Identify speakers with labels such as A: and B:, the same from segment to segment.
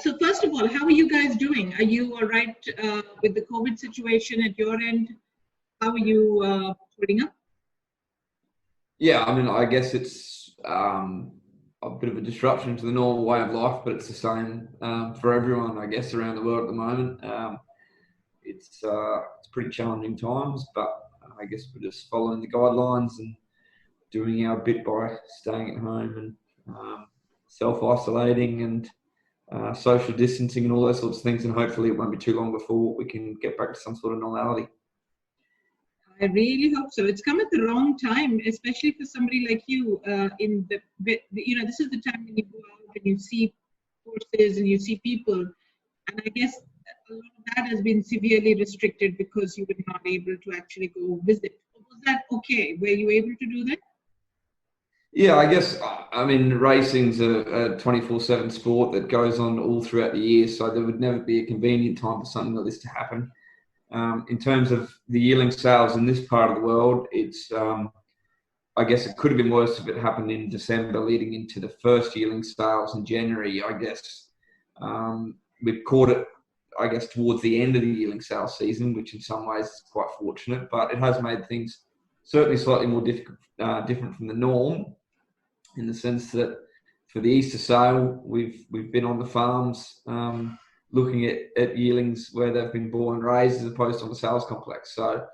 A: So first of all, how are you guys doing? Are you all right with the COVID situation at your end? How are you putting up?
B: Yeah, I mean, I guess it's a bit of a disruption to the normal way of life, but it's the same for everyone, I guess, around the world at the moment. It's pretty challenging times, but I guess we're just following the guidelines and doing our bit by staying at home and self-isolating and social distancing and all those sorts of things. And hopefully it won't be too long before we can get back to some sort of normality.
A: I really hope so. It's come at the wrong time, especially for somebody like you. This is the time when you go out and you see horses and you see people, and I guess a lot of that has been severely restricted because you were not able to actually go visit. Was that okay? Were you able to do that?
B: Yeah, I guess, I mean, racing's a 24/7 sport that goes on all throughout the year, so there would never be a convenient time for something like this to happen. In terms of the yearling sales in this part of the world, it's, I guess it could have been worse if it happened in December leading into the first yearling sales in January, I guess. We've caught it, I guess, towards the end of the yearling sales season, which in some ways is quite fortunate, but it has made things certainly slightly more different from the norm, in the sense that for the Easter sale, we've been on the farms looking at yearlings where they've been born and raised as opposed to on the sales complex. So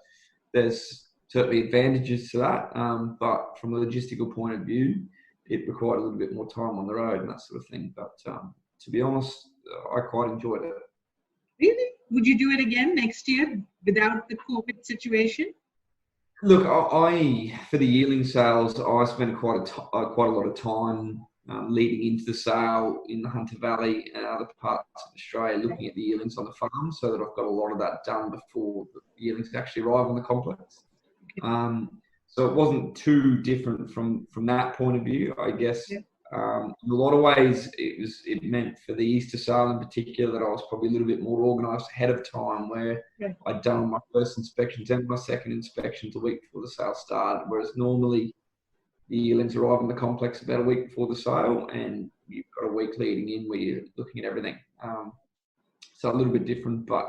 B: there's certainly advantages to that, but from a logistical point of view, it required a little bit more time on the road and that sort of thing. But to be honest, I quite enjoyed it.
A: Really? Would you do it again next year without the COVID situation?
B: Look, I for the yearling sales, I spent quite a lot of time leading into the sale in the Hunter Valley and other parts of Australia, looking at the yearlings on the farm, so that I've got a lot of that done before the yearlings actually arrive on the complex. So it wasn't too different from that point of view, I guess.
A: Yeah.
B: In a lot of ways, it meant for the Easter sale in particular that I was probably a little bit more organised ahead of time, where I'd done my first inspections and my second inspections a week before the sale started, whereas normally the yearlings arrive in the complex about a week before the sale, and you've got a week leading in where you're looking at everything. So a little bit different, but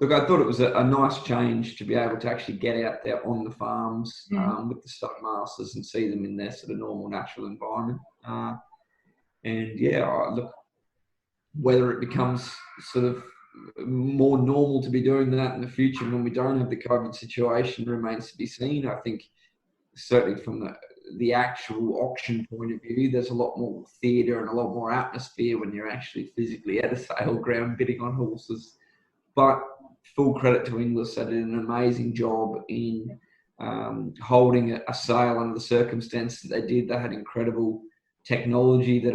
B: look, I thought it was a nice change to be able to actually get out there on the farms with the stud masters and see them in their sort of normal, natural environment. And yeah, look, whether it becomes sort of more normal to be doing that in the future when we don't have the COVID situation remains to be seen. I think certainly from the actual auction point of view, there's a lot more theatre and a lot more atmosphere when you're actually physically at a sale ground bidding on horses. But full credit to Inglis, they did an amazing job in holding a sale under the circumstances that they did. They had incredible technology that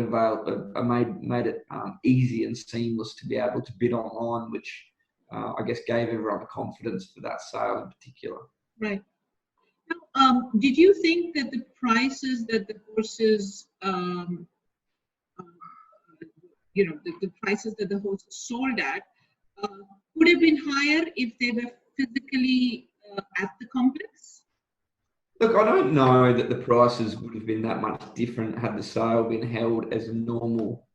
B: made it easy and seamless to be able to bid online, which I guess gave everyone the confidence for that sale in particular.
A: Right. Now, did you think that the prices that the horses, the prices that the horses sold at would have been higher if they were physically at the complex?
B: Look, I don't know that the prices would have been that much different had the sale been held as a normal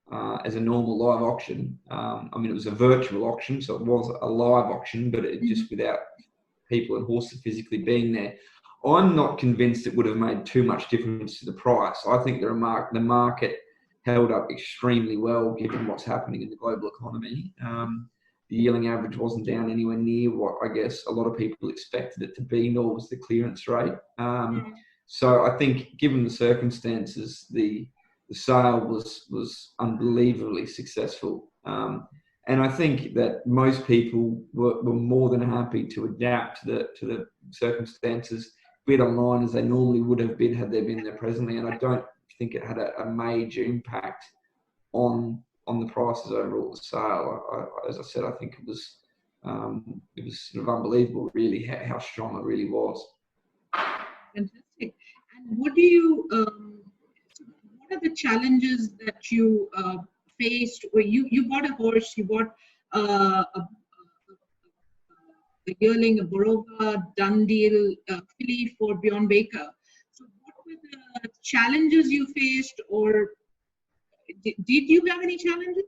B: live auction. I mean, it was a virtual auction, so it was a live auction, but it just without people and horses physically being there. I'm not convinced it would have made too much difference to the price. I think the market held up extremely well given what's happening in the global economy. The yearling average wasn't down anywhere near what I guess a lot of people expected it to be, nor was the clearance rate. So I think given the circumstances, the sale was unbelievably successful. And I think that most people were more than happy to adapt to the circumstances, bid online as they normally would have bid had they been there presently. And I don't think it had a major impact on the prices overall of the sale. As I said, I think it was sort of unbelievable, really, how strong it really was.
A: Fantastic. And what are the challenges that you faced? Or you bought a horse, you bought a yearling, a Boroga, Dundee filly for Bjorn Baker. So what were the challenges you faced, or did you have any challenges?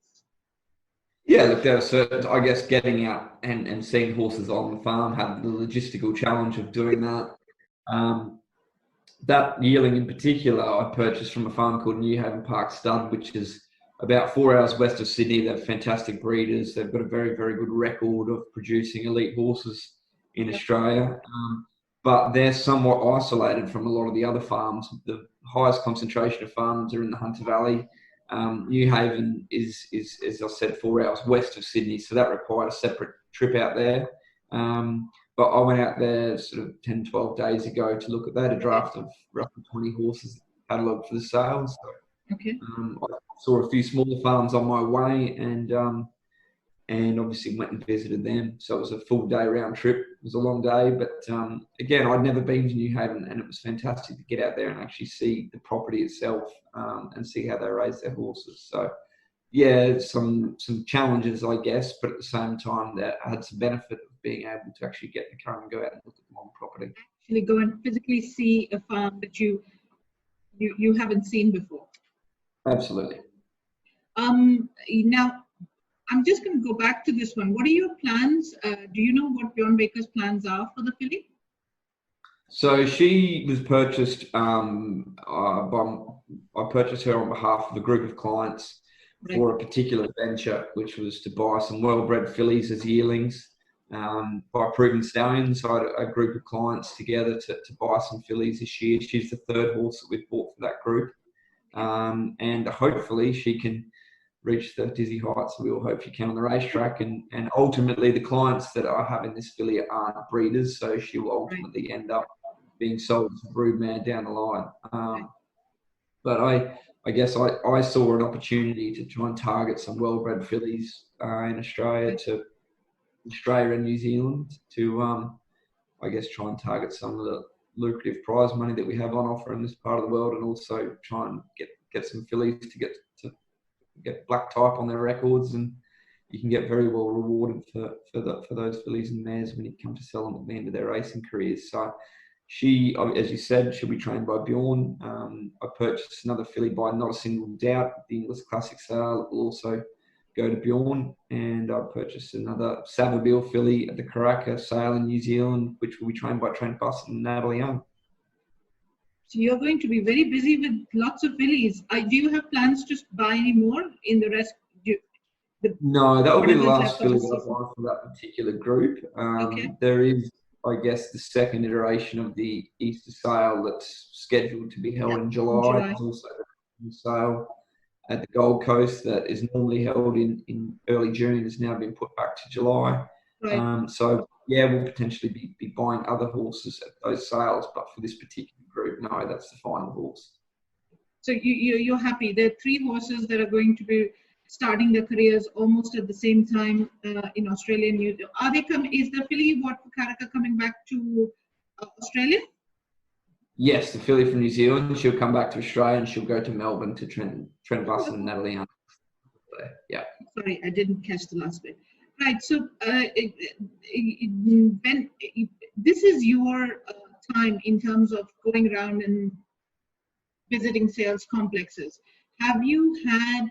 B: Yeah, look, there was certain, I guess, getting out and seeing horses on the farm had the logistical challenge of doing that. That yearling in particular, I purchased from a farm called Newhaven Park Stud, which is about 4 hours west of Sydney. They're fantastic breeders. They've got a very, very good record of producing elite horses in Australia. But they're somewhat isolated from a lot of the other farms. The highest concentration of farms are in the Hunter Valley. Newhaven is, as I said, 4 hours west of Sydney, so that required a separate trip out there. But I went out there sort of 10, 12 days ago to look at that, a draft of roughly 20 horses catalogued for the sale. So, I saw a few smaller farms on my way and obviously went and visited them. So it was a full day round trip. It was a long day, but again, I'd never been to Newhaven, and it was fantastic to get out there and actually see the property itself and see how they raise their horses. So yeah, some challenges, I guess, but at the same time, that had some benefit of being able to actually get in the car and go out and look at them on property.
A: Actually, go and physically see a farm that you haven't seen before.
B: Absolutely.
A: Now, I'm just going to go back to this one. What are your plans? Do you know what Bjorn Baker's plans are for the filly?
B: So she was purchased. I purchased her on behalf of a group of clients for a particular venture, which was to buy some well-bred fillies as yearlings by proven stallions. So I had a group of clients together to buy some fillies this year. She's the third horse that we've bought for that group. And hopefully she can reach the dizzy heights that we all hope she can on the racetrack. And ultimately the clients that I have in this filly aren't breeders, so she will ultimately end up being sold as a broodmare down the line. But I guess I saw an opportunity to try and target some well-bred fillies in Australia and New Zealand to, I guess, try and target some of the lucrative prize money that we have on offer in this part of the world, and also try and get some fillies to get black type on their records, and you can get very well rewarded for those fillies and mares when you come to sell them at the end of their racing careers. So she, as you said, she'll be trained by Bjorn. I purchased another filly by Not a Single Doubt, the English Classic Sale. It will also go to Bjorn, and I purchased another Savabeel filly at the Karaka Sale in New Zealand, which will be trained by Trent Buss and Natalie Young.
A: So you're going to be very busy with lots of fillies. Do you have plans to buy any more in the rest?
B: No, that will be the last filly that I buy for that particular group. There is, I guess, the second iteration of the Easter sale that's scheduled to be held in July. There's also the sale at the Gold Coast that is normally held in early June has now been put back to July. So yeah, we'll potentially be buying other horses at those sales, but for this particular group, no, that's the final horse.
A: So you're happy. There are 3 horses that are going to be starting their careers almost at the same time in Australia and New Zealand. Are they coming? Is the filly for Karaka coming back to Australia?
B: Yes, the filly from New Zealand. She'll come back to Australia and she'll go to Melbourne to Trent Buss and Natalie Young. Yeah. Sorry,
A: I didn't catch the last bit. Right. So this is your time in terms of going around and visiting sales complexes. Have you had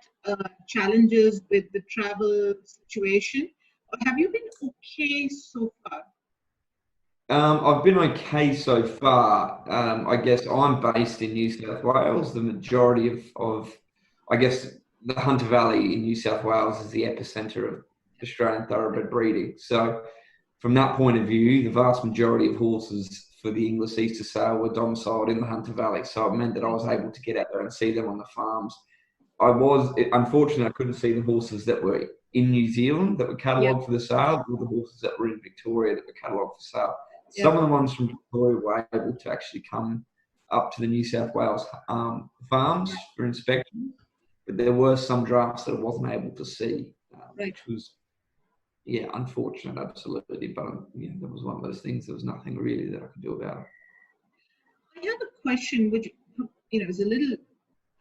A: challenges with the travel situation, or have you been okay so far?
B: I've been okay so far. I guess I'm based in New South Wales. The majority of I guess, the Hunter Valley in New South Wales is the epicenter of Australian thoroughbred breeding. So from that point of view, the vast majority of horses for the English Easter Sale were domiciled in the Hunter Valley. So it meant that I was able to get out there and see them on the farms. Unfortunately, I couldn't see the horses that were in New Zealand that were catalogued for the sale, or the horses that were in Victoria that were catalogued for sale. Some of the ones from Victoria were able to actually come up to the New South Wales farms for inspection, but there were some drafts that I wasn't able to see, which was, unfortunate, absolutely. But that was one of those things. There was nothing really that I could do about it.
A: I have a question, which is a little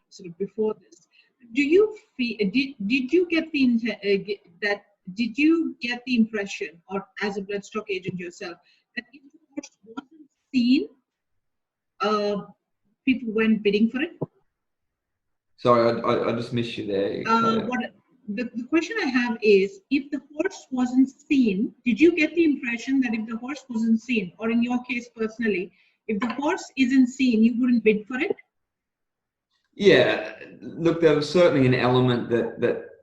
A: sort of before this. Do you feel? Did you get Did you get the impression, or as a bloodstock agent yourself, that if the horse wasn't seen, people went bidding for it?
B: Sorry, I just missed you there.
A: the question I have is, if the horse wasn't seen, did you get the impression that if the horse wasn't seen, or in your case personally, if the horse isn't seen, you wouldn't bid for it?
B: Yeah, look, there was certainly an element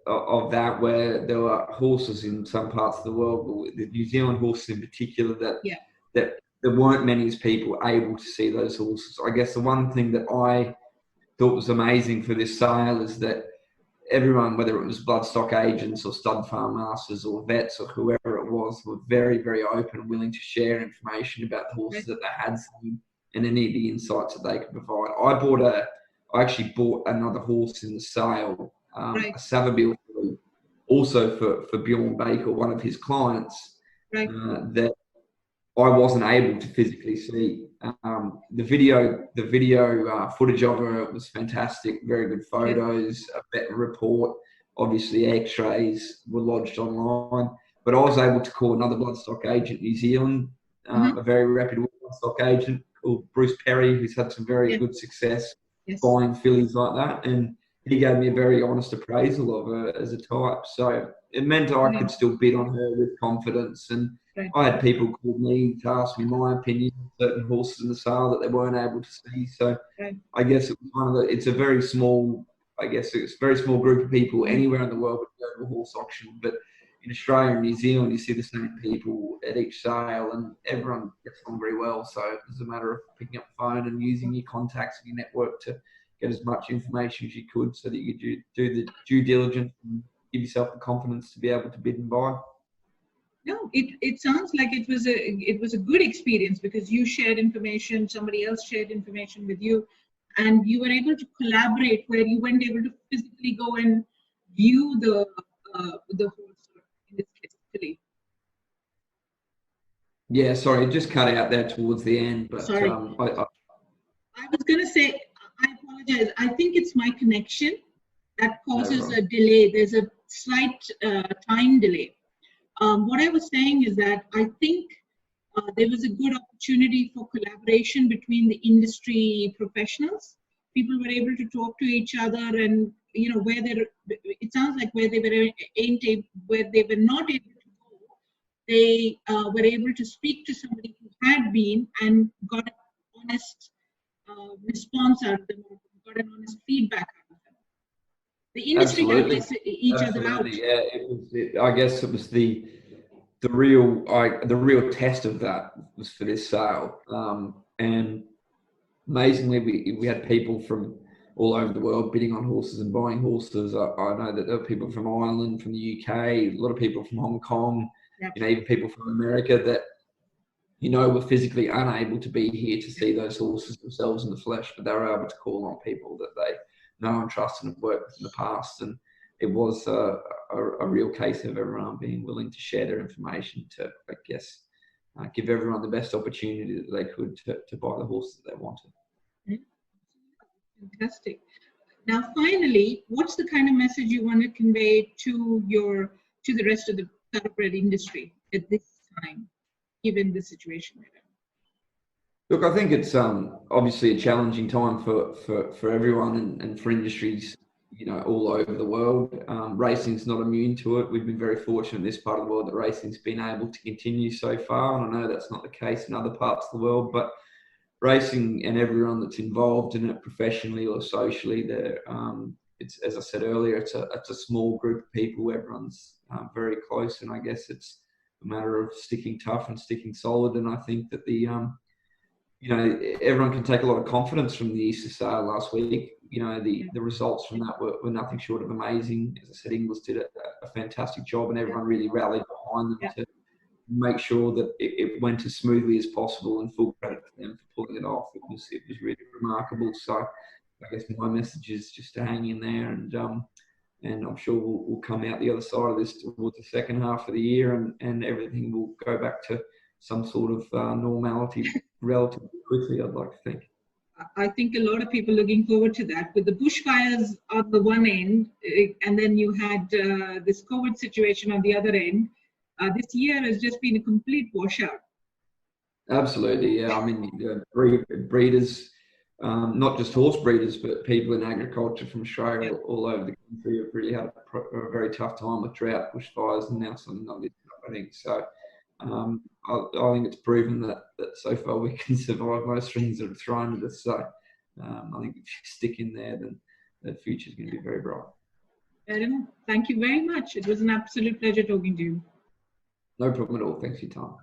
B: of that where there were horses in some parts of the world, the New Zealand horses in particular, that there weren't many people able to see those horses. I guess the one thing that I thought was amazing for this sale is that everyone, whether it was bloodstock agents or stud farm masters or vets or whoever it was, were very, very open and willing to share information about the horses that they had seen and any of the insights that they could provide. I actually bought another horse in the sale, a Savabeel, also for Bjorn Baker, one of his clients, that I wasn't able to physically see. The video footage of her was fantastic, very good photos, a vet report, obviously x-rays were lodged online, but I was able to call another bloodstock agent in New Zealand, a very reputable bloodstock agent called Bruce Perry, who's had some very good success buying fillies like that, and he gave me a very honest appraisal of her as a type. So it meant I could still bid on her with confidence. And I had people call me to ask me my opinion on certain horses in the sale that they weren't able to see. So I guess it was it's a very small, it's a very small group of people anywhere in the world that go to a horse auction. But in Australia and New Zealand, you see the same people at each sale, and everyone gets on very well. So it's a matter of picking up the phone and using your contacts and your network to get as much information as you could, so that you could do the due diligence and give yourself the confidence to be able to bid and buy.
A: No, it sounds like it was a good experience, because you shared information, somebody else shared information with you, and you were able to collaborate where you weren't able to physically go and view the horse, in this case, filly.
B: Yeah, sorry, it just cut out there towards the end. But
A: sorry, I was going to say, I apologize. I think it's my connection that causes a delay. There's a slight time delay. What I was saying is that I think there was a good opportunity for collaboration between the industry professionals. People were able to talk to each other, and it sounds like where they were not able to go, they were able to speak to somebody who had been and got an honest response out of them, got an honest feedback out of them. The industry helped each other out.
B: Yeah, I guess it was the real test of that was for this sale, and amazingly we had people from all over the world bidding on horses and buying horses. I know that there were people from Ireland, from the UK, a lot of people from Hong Kong, even people from America that were physically unable to be here to see those horses themselves in the flesh, but they were able to call on people that they know and trust and have worked with in the past. And it was a real case of everyone being willing to share their information to, I guess, give everyone the best opportunity that they could to buy the horses that they wanted.
A: Fantastic. Now, finally, what's the kind of message you want to convey to the rest of the thoroughbred industry at this time, given the situation we're in?
B: Look, I think it's obviously a challenging time for everyone and for industries, all over the world. Racing's not immune to it. We've been very fortunate in this part of the world that racing's been able to continue so far, and I know that's not the case in other parts of the world, but racing and everyone that's involved in it professionally or socially, it's, as I said earlier, it's a small group of people. Everyone's very close, and I guess it's a matter of sticking tough and sticking solid. And I think that everyone can take a lot of confidence from the Easter sale last week. The results from that were nothing short of amazing. As I said, Inglis did a fantastic job, and everyone really rallied behind them to make sure that it went as smoothly as possible, and full credit to them for pulling it off. It was really remarkable. So I guess my message is just to hang in there, and I'm sure we'll come out the other side of this towards the second half of the year, and everything will go back to some sort of normality relatively quickly, I'd like to think.
A: I think a lot of people looking forward to that. With the bushfires on the one end, and then you had this COVID situation on the other end, this year has just been a complete washout.
B: Absolutely, yeah. I mean, breeders not just horse breeders, but people in agriculture from Australia all over the country have really had a very tough time with drought, bushfires, and now something like this happening. So I think it's proven that so far we can survive most things that are thrown at us. So I think if you stick in there, then the future is going to be very bright.
A: Fair enough. Thank you very much. It was an absolute pleasure talking to you.
B: No problem at all. Thanks for your time.